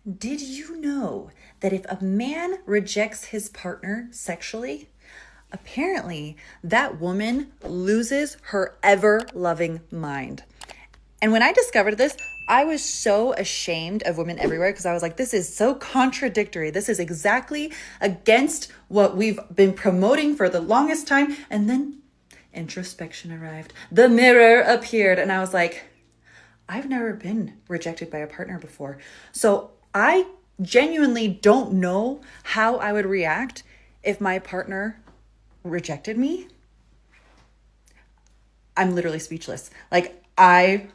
Did you know that if a man rejects his partner sexually, apparently that woman loses her ever-loving mind? And when I discovered this, I was so ashamed of women everywhere because I was like, this is so contradictory. This is exactly against what we've been promoting for the longest time. And then introspection arrived. The mirror appeared. And I was like, I've never been rejected by a partner before. So I genuinely don't know how I would react if my partner rejected me. I'm literally speechless. Like, I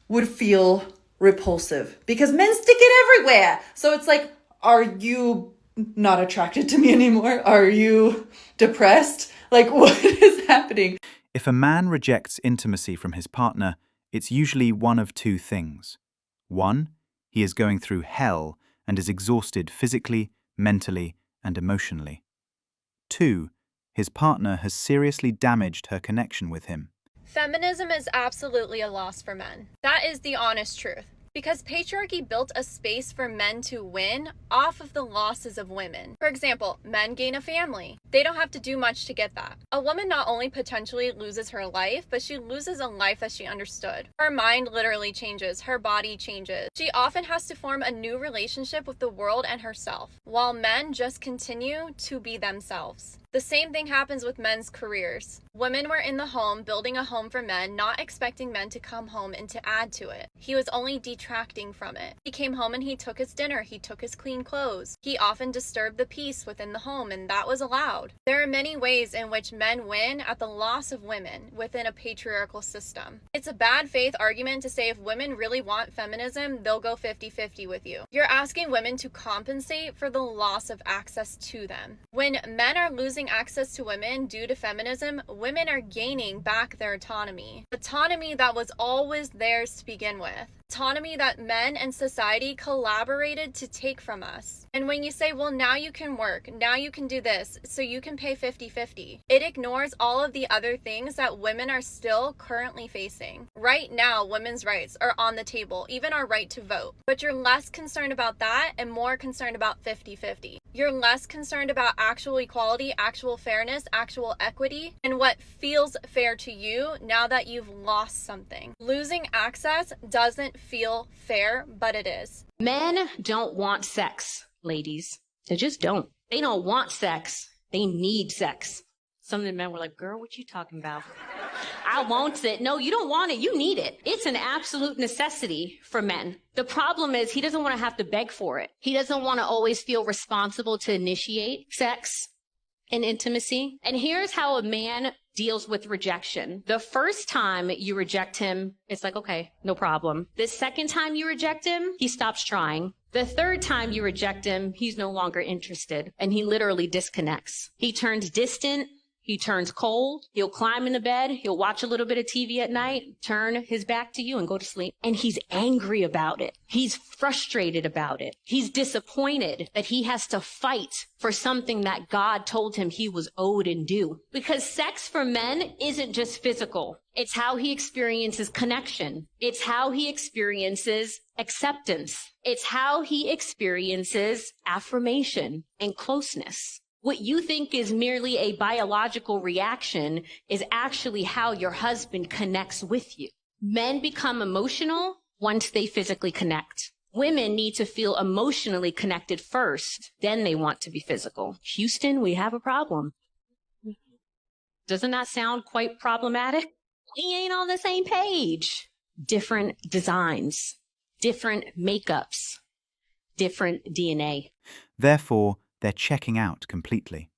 would feel repulsive because men stick it everywhere. So it's like, are you not attracted to me anymore? Are you depressed? Like, what is happening? If a man rejects intimacy from his partner, it's usually one of two things. One, he is going through hell and is exhausted physically, mentally, and emotionally. Two, his partner has seriously damaged her connection with him. Feminism is absolutely a loss for men. That is the honest truth. Because patriarchy built a space for men to win off of the losses of women. For example, men gain a family. They don't have to do much to get that. A woman not only potentially loses her life, but she loses a life that she understood. Her mind literally changes. Her body changes. She often has to form a new relationship with the world and herself, while men just continue to be themselves. The same thing happens with men's careers. Women were in the home, building a home for men, not expecting men to come home and to add to it. He was only detracting from it. He came home and he took his dinner, he took his clean clothes. He often disturbed the peace within the home, and that was allowed. There are many ways in which men win at the loss of women within a patriarchal system. It's a bad faith argument to say if women really want feminism, they'll go 50-50 with you. You're asking women to compensate for the loss of access to them. When men are losing access to women due to feminism, women are gaining back their autonomy. Autonomy that was always theirs to begin with. Autonomy that men and society collaborated to take from us. And when you say, well, now you can work, now you can do this, so you can pay 50-50, it ignores all of the other things that women are still currently facing. Right now, women's rights are on the table, even our right to vote. But you're less concerned about that and more concerned about 50-50. You're less concerned about actual equality, actual fairness, actual equity, and what feels fair to you now that you've lost something. Losing access doesn't feel fair, but it is. Men don't want sex, ladies. They just don't. They don't want sex. They need sex. Some of the men were like, girl, what you talking about? I want it. No, you don't want it. You need it. It's an absolute necessity for men. The problem is he doesn't want to have to beg for it. He doesn't want to always feel responsible to initiate sex and intimacy. And here's how a man deals with rejection. The first time you reject him, it's like, okay, no problem. The second time you reject him, he stops trying. The third time you reject him, he's no longer interested, and he literally disconnects. He turns distant. He turns cold. He'll climb into bed. He'll watch a little bit of TV at night, turn his back to you and go to sleep. And he's angry about it. He's frustrated about it. He's disappointed that he has to fight for something that God told him he was owed and due. Because sex for men isn't just physical. It's how he experiences connection. It's how he experiences acceptance. It's how he experiences affirmation and closeness. What you think is merely a biological reaction is actually how your husband connects with you. Men become emotional once they physically connect. Women need to feel emotionally connected first, then they want to be physical. Houston, we have a problem. Doesn't that sound quite problematic? We ain't on the same page. Different designs, different makeups, different DNA. Therefore, they're checking out completely.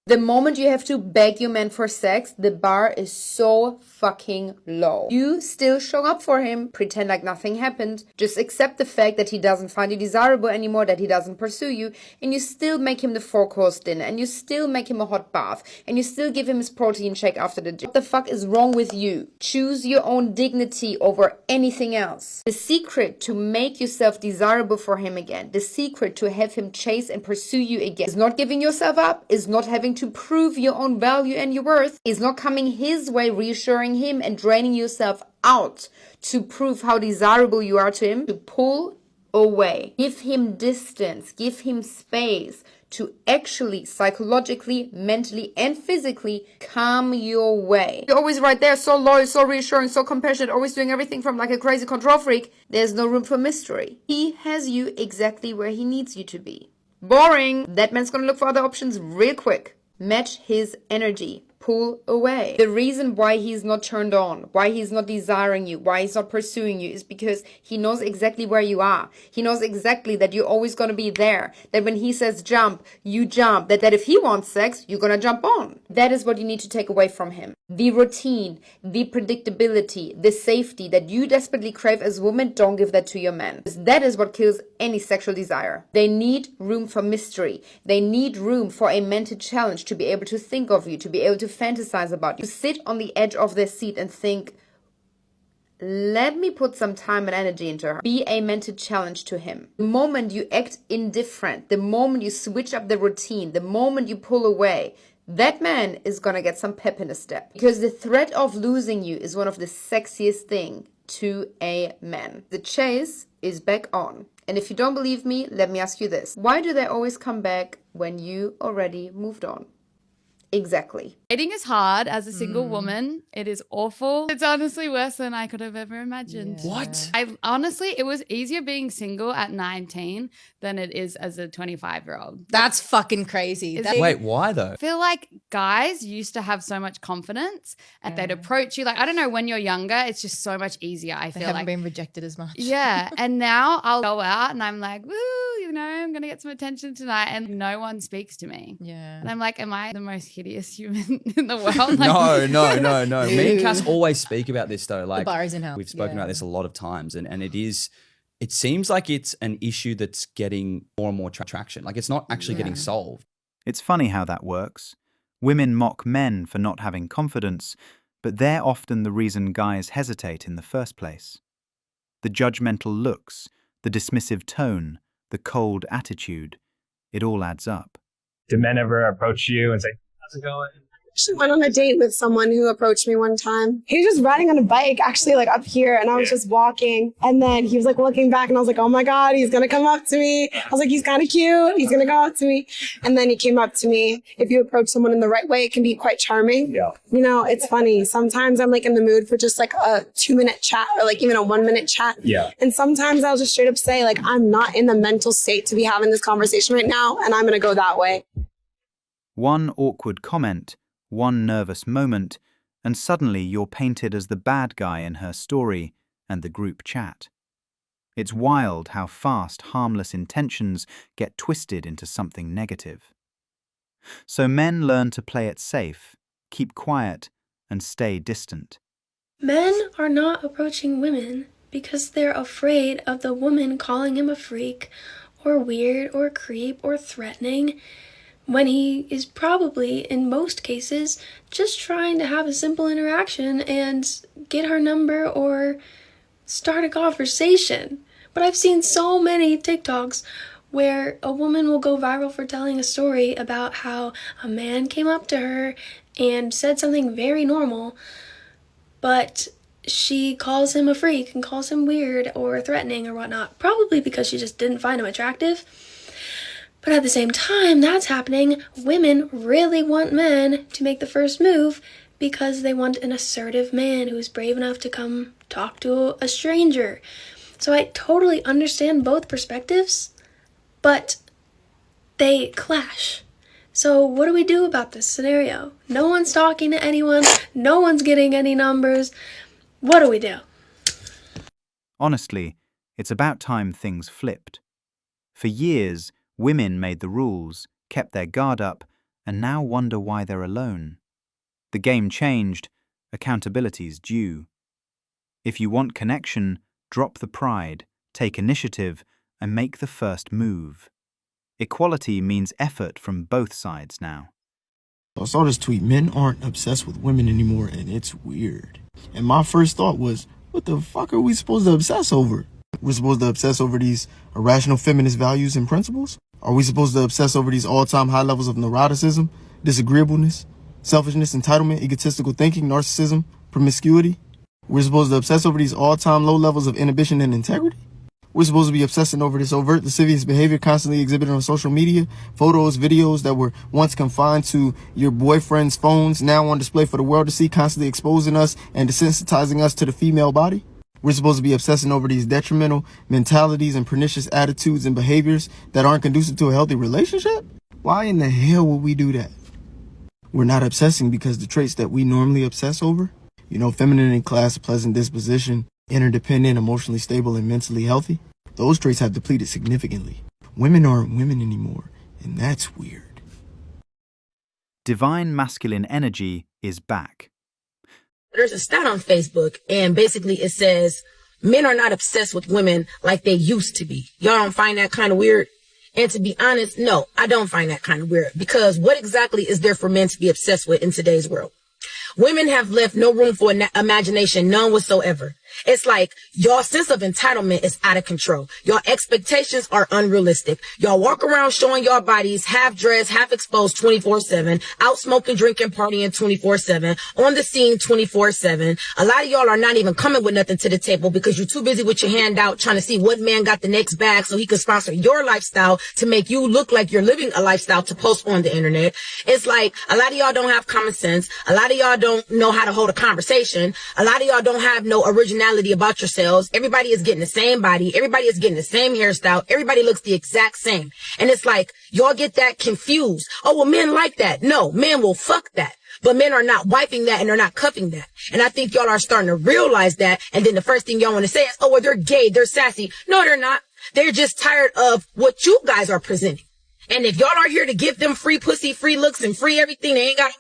The moment you have to beg your man for sex, the bar is so fucking low. You still show up for him, pretend like nothing happened, just accept the fact that he doesn't find you desirable anymore, that he doesn't pursue you, and you still make him the 4-course dinner, and you still make him a hot bath, and you still give him his protein shake after the gym. What the fuck is wrong with you? Choose your own dignity over anything else. The secret to make yourself desirable for him again, the secret to have him chase and pursue you again, is not giving yourself up, is not having to prove your own value and your worth, is not coming his way, reassuring him and draining yourself out to prove how desirable you are to him, to pull away. Give him distance, give him space to actually psychologically, mentally, and physically come your way. You're always right there, so loyal, so reassuring, so compassionate, always doing everything from like a crazy control freak. There's no room for mystery. He has you exactly where he needs you to be. Boring. That man's gonna look for other options real quick. Match his energy. Pull away. The reason why he's not turned on, why he's not desiring you, why he's not pursuing you is because he knows exactly where you are. He knows exactly that you're always going to be there. That when he says jump, you jump. That if he wants sex, you're going to jump on. That is what you need to take away from him. The routine, the predictability, the safety that you desperately crave as a woman, don't give that to your man. Because that is what kills any sexual desire. They need room for mystery. They need room for a mental challenge to be able to think of you, to be able to fantasize about you. Sit on the edge of their seat and think, let me put some time and energy into her. Be a mental challenge to him. The moment you act indifferent, the moment you switch up the routine, the moment you pull away, that man is gonna get some pep in his step. Because the threat of losing you is one of the sexiest things to a man. The chase is back on. And if you don't believe me, let me ask you this. Why do they always come back when you already moved on? Exactly. Dating is hard as a single woman. It is awful. It's honestly worse than I could have ever imagined. Yeah. What? It was easier being single at 19 than it is as a 25-year-old. That's fucking crazy. Wait, why though? I feel like guys used to have so much confidence and they'd approach you. Like, I don't know, when you're younger, it's just so much easier. I feel haven't like been rejected as much. Yeah. And now I'll go out and I'm like, woo, I'm going to get some attention tonight. And no one speaks to me. Yeah. And I'm like, am I the most hideous human in the world? Like, No. Me and Cass always speak about this though. Like, bar is in hell. we've spoken about this a lot of times, and it seems like it's an issue that's getting more and more traction. Like, it's not actually getting solved. It's funny how that works. Women mock men for not having confidence, but they're often the reason guys hesitate in the first place. The judgmental looks, the dismissive tone, the cold attitude, it all adds up. Do men ever approach you and say, how's it going? Actually went on a date with someone who approached me one time. He was just riding on a bike, actually, like up here, and I was just walking. And then he was like looking back, and I was like, oh my God, he's gonna come up to me. I was like, he's kind of cute. He's gonna go up to me. And then he came up to me. If you approach someone in the right way, it can be quite charming. Yeah. You know, it's funny. Sometimes I'm like in the mood for just like a 2-minute chat or like even a 1-minute chat. Yeah. And sometimes I'll just straight up say, like, I'm not in the mental state to be having this conversation right now, and I'm gonna go that way. One awkward comment, one nervous moment, and suddenly you're painted as the bad guy in her story and the group chat. It's wild how fast harmless intentions get twisted into something negative. So men learn to play it safe, keep quiet, and stay distant. Men are not approaching women because they're afraid of the woman calling him a freak or weird or creep or threatening, when he is probably, in most cases, just trying to have a simple interaction and get her number or start a conversation. But I've seen so many TikToks where a woman will go viral for telling a story about how a man came up to her and said something very normal, but she calls him a freak and calls him weird or threatening or whatnot, probably because she just didn't find him attractive. But at the same time that's happening, women really want men to make the first move because they want an assertive man who's brave enough to come talk to a stranger. So I totally understand both perspectives, but they clash. So what do we do about this scenario? No one's talking to anyone, no one's getting any numbers. What do we do? Honestly, it's about time things flipped. For years, women made the rules, kept their guard up, and now wonder why they're alone. The game changed, accountability's due. If you want connection, drop the pride, take initiative, and make the first move. Equality means effort from both sides now. I saw this tweet, men aren't obsessed with women anymore, and it's weird. And my first thought was, what the fuck are we supposed to obsess over? We're supposed to obsess over these irrational feminist values and principles? Are we supposed to obsess over these all-time high levels of neuroticism, disagreeableness, selfishness, entitlement, egotistical thinking, narcissism, promiscuity? We're supposed to obsess over these all-time low levels of inhibition and integrity? We're supposed to be obsessing over this overt lascivious behavior constantly exhibited on social media. Photos, videos that were once confined to your boyfriend's phones, now on display for the world to see, constantly exposing us and desensitizing us to the female body. We're supposed to be obsessing over these detrimental mentalities and pernicious attitudes and behaviors that aren't conducive to a healthy relationship? Why in the hell would we do that? We're not obsessing because the traits that we normally obsess over, femininity, class, pleasant disposition, interdependent, emotionally stable, and mentally healthy, those traits have depleted significantly. Women aren't women anymore, and that's weird. Divine masculine energy is back. There's a stat on Facebook, and basically it says men are not obsessed with women like they used to be. Y'all don't find that kind of weird? And to be honest, no, I don't find that kind of weird, because what exactly is there for men to be obsessed with in today's world? Women have left no room for imagination, none whatsoever. It's like your sense of entitlement is out of control. Your expectations are unrealistic. Y'all walk around showing your bodies half dressed, half exposed 24/7, out smoking, drinking, partying 24/7, on the scene 24/7. A lot of y'all are not even coming with nothing to the table because you're too busy with your hand out trying to see what man got the next bag so he can sponsor your lifestyle to make you look like you're living a lifestyle to post on the internet. It's like a lot of y'all don't have common sense. A lot of y'all don't know how to hold a conversation. A lot of y'all don't have no originality about yourselves. Everybody is getting the same body. Everybody is getting the same hairstyle. Everybody looks the exact same. And it's like, y'all get that confused. Oh, well, men like that. No, men will fuck that. But men are not wiping that and they're not cuffing that. And I think y'all are starting to realize that. And then the first thing y'all want to say is, oh, well, they're gay. They're sassy. No, they're not. They're just tired of what you guys are presenting. And if y'all are here to give them free pussy, free looks, and free everything, they ain't got,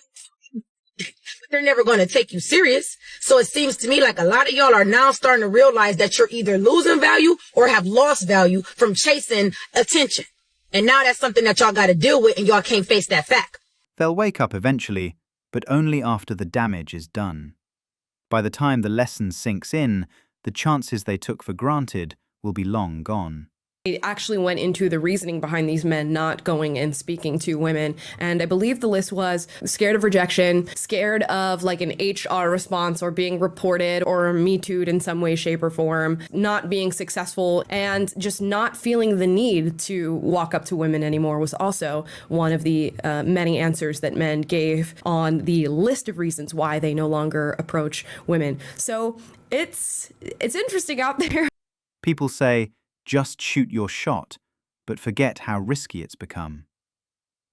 they're never going to take you serious. So it seems to me like a lot of y'all are now starting to realize that you're either losing value or have lost value from chasing attention. And now that's something that y'all got to deal with, and y'all can't face that fact. They'll wake up eventually, but only after the damage is done. By the time the lesson sinks in, the chances they took for granted will be long gone. It actually went into the reasoning behind these men not going and speaking to women. And I believe the list was scared of rejection, scared of like an HR response or being reported or Me Too'd in some way, shape, or form, not being successful, and just not feeling the need to walk up to women anymore was also one of the many answers that men gave on the list of reasons why they no longer approach women. So it's interesting out there. People say, just shoot your shot, but forget how risky it's become.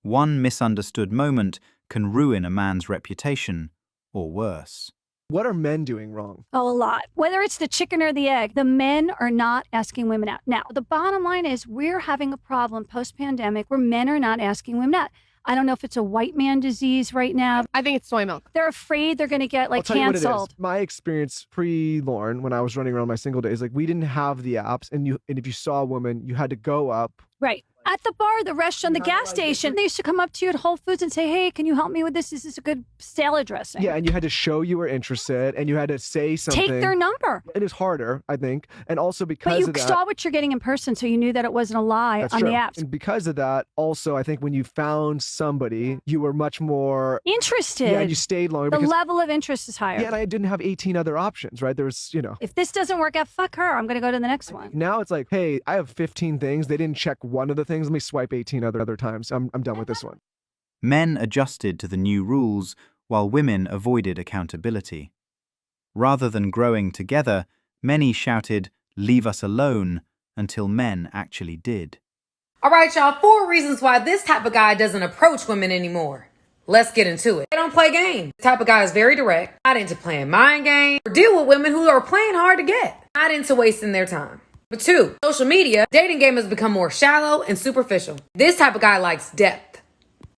One misunderstood moment can ruin a man's reputation, or worse. What are men doing wrong? Oh, a lot. Whether it's the chicken or the egg, the men are not asking women out. Now, the bottom line is we're having a problem post-pandemic where men are not asking women out. I don't know if it's a white man disease right now. I think it's soy milk. They're afraid they're going to get I'll tell you what it is. canceled. My experience pre-Lauren, when I was running around my single days, like we didn't have the apps, and if you saw a woman, you had to go up. Right. At the bar, the restaurant, the gas station, they used to come up to you at Whole Foods and say, hey, can you help me with this? Is this a good salad dressing? Yeah, and you had to show you were interested, and you had to say something. Take their number. It is harder, I think, and also because but of that. you saw what you're getting in person, so you knew that it wasn't a lie That's on true. the apps. And because of that, also, I think when you found somebody, you were much more interested. Yeah, and you stayed longer. The because, level of interest is higher. Yeah, and I didn't have 18 other options, right? There was, If this doesn't work out, fuck her. I'm going to go to the next one. Now it's like, hey, I have 15 things. They didn't check one of the things. Let me swipe 18 other times. I'm done with this one. Men adjusted to the new rules while women avoided accountability. Rather than growing together, many shouted, "Leave us alone," until men actually did. All right, y'all, 4 reasons why this type of guy doesn't approach women anymore. Let's get into it. They don't play games. This type of guy is very direct, not into playing mind games, or deal with women who are playing hard to get, not into wasting their time. But 2, social media, dating game has become more shallow and superficial. This type of guy likes depth.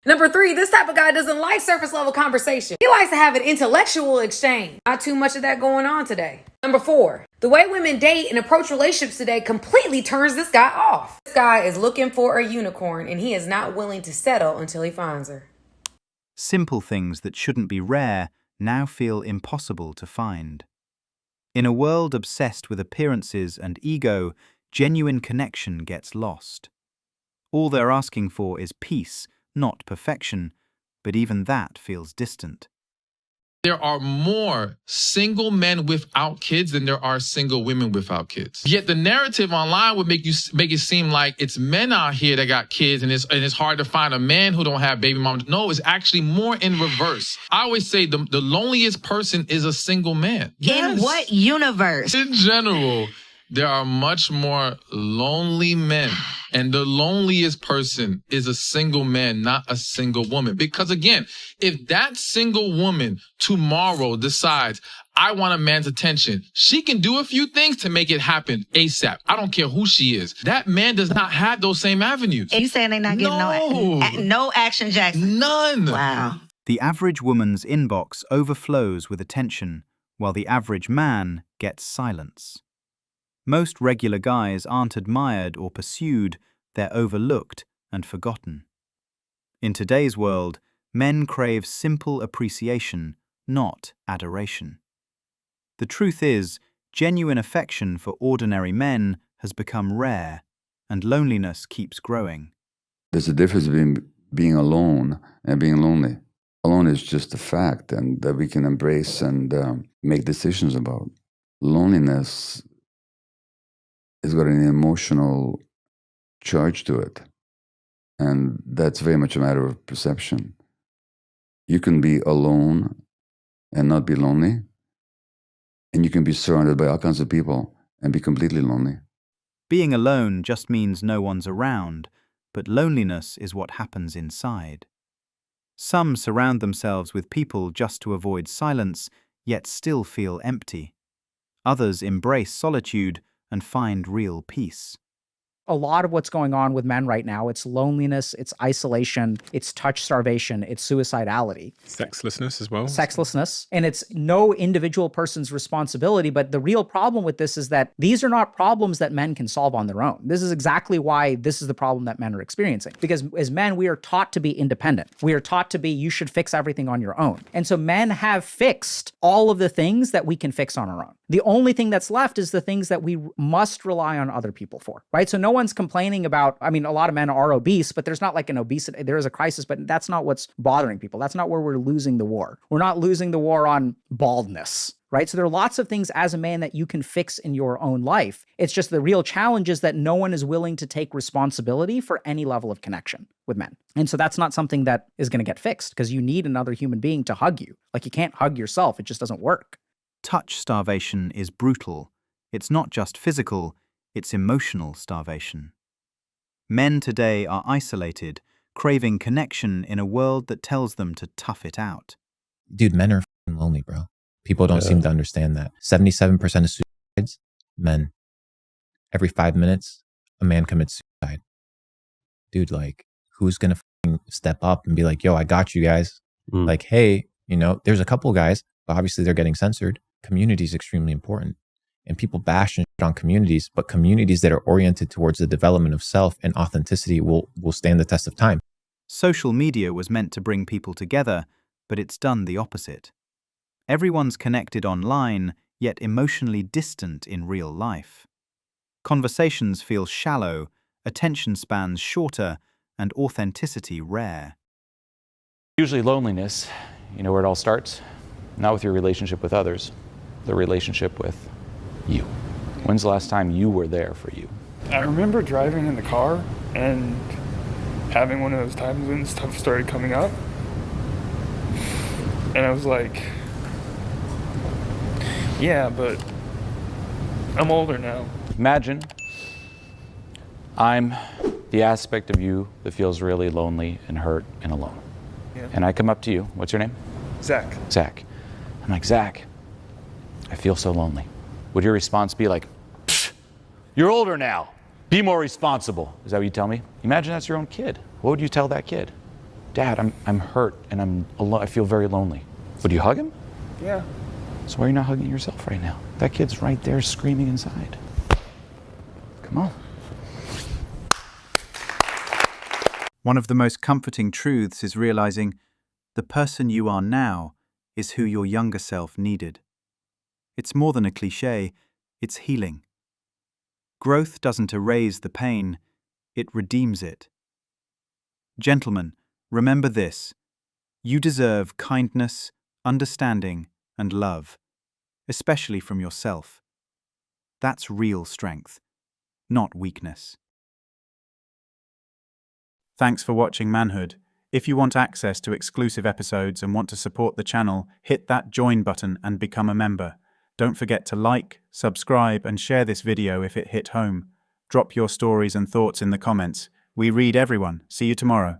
Number 3, this type of guy doesn't like surface level conversation. He likes to have an intellectual exchange. Not too much of that going on today. Number 4, the way women date and approach relationships today completely turns this guy off. This guy is looking for a unicorn and he is not willing to settle until he finds her. Simple things that shouldn't be rare now feel impossible to find. In a world obsessed with appearances and ego, genuine connection gets lost. All they're asking for is peace, not perfection, but even that feels distant. There are more single men without kids than there are single women without kids. Yet the narrative online would make it seem like it's men out here that got kids, and it's hard to find a man who don't have baby mamas. No, it's actually more in reverse. I always say the loneliest person is a single man. In what universe? In general, there are much more lonely men. And the loneliest person is a single man, not a single woman. Because again, if that single woman tomorrow decides, I want a man's attention, she can do a few things to make it happen ASAP. I don't care who she is. That man does not have those same avenues. You saying they're not getting no action, Jackson? None. Wow. The average woman's inbox overflows with attention, while the average man gets silence. Most regular guys aren't admired or pursued, they're overlooked and forgotten. In today's world, men crave simple appreciation, not adoration. The truth is, genuine affection for ordinary men has become rare, and loneliness keeps growing. There's a difference between being alone and being lonely. Alone is just a fact, and that we can embrace and make decisions about. Loneliness has got an emotional charge to it, and that's very much a matter of perception. You can be alone and not be lonely, and you can be surrounded by all kinds of people and be completely lonely. Being alone just means no one's around, but loneliness is what happens inside. Some surround themselves with people just to avoid silence, yet still feel empty. Others embrace solitude and find real peace. A lot of what's going on with men right now, it's loneliness, it's isolation, it's touch starvation, it's suicidality. Sexlessness as well. Sexlessness. And it's no individual person's responsibility, but the real problem with this is that these are not problems that men can solve on their own. This is exactly why this is the problem that men are experiencing. Because as men, we are taught to be independent. We are taught to be, you should fix everything on your own. And so men have fixed all of the things that we can fix on our own. The only thing that's left is the things that we must rely on other people for, right? So no one's complaining about, I mean, a lot of men are obese, but there's not like an obesity, there is a crisis, but that's not what's bothering people. That's not where we're losing the war. We're not losing the war on baldness, right? So there are lots of things as a man that you can fix in your own life. It's just the real challenge is that no one is willing to take responsibility for any level of connection with men. And so that's not something that is going to get fixed because you need another human being to hug you. Like you can't hug yourself. It just doesn't work. Touch starvation is brutal. It's not just physical, it's emotional starvation. Men today are isolated, craving connection in a world that tells them to tough it out. Dude, men are f***ing lonely, bro. People don't seem to understand that. 77% of suicides, men. Every 5 minutes, a man commits suicide. Dude, like, who's gonna f***ing step up and be like, yo, I got you guys. Like, hey, you know, there's a couple guys, but obviously they're getting censored. Community is extremely important. And people bash and shit on communities, but communities that are oriented towards the development of self and authenticity will stand the test of time. Social media was meant to bring people together, but it's done the opposite. Everyone's connected online, yet emotionally distant in real life. Conversations feel shallow, attention spans shorter, and authenticity rare. Usually loneliness, you know where it all starts? Not with your relationship with others, the relationship with you. When's the last time you were there for you? I remember driving in the car and having one of those times when stuff started coming up. And I was like, yeah, but I'm older now. Imagine I'm the aspect of you that feels really lonely and hurt and alone. Yeah. And I come up to you. What's your name? Zach. Zach. I'm like, Zach, I feel so lonely. Would your response be like, you're older now, be more responsible? Is that what you tell me? Imagine that's your own kid. What would you tell that kid? Dad, I'm hurt and I'm alone. I feel very lonely. Would you hug him? Yeah. So why are you not hugging yourself right now? That kid's right there screaming inside. Come on. One of the most comforting truths is realizing the person you are now is who your younger self needed. It's more than a cliche, it's healing. Growth doesn't erase the pain, it redeems it. Gentlemen, remember this: you deserve kindness, understanding, and love, especially from yourself. That's real strength, not weakness. Thanks for watching Manhood. If you want access to exclusive episodes and want to support the channel, hit that join button and become a member. Don't forget to like, subscribe, and share this video if it hit home. Drop your stories and thoughts in the comments. We read everyone. See you tomorrow.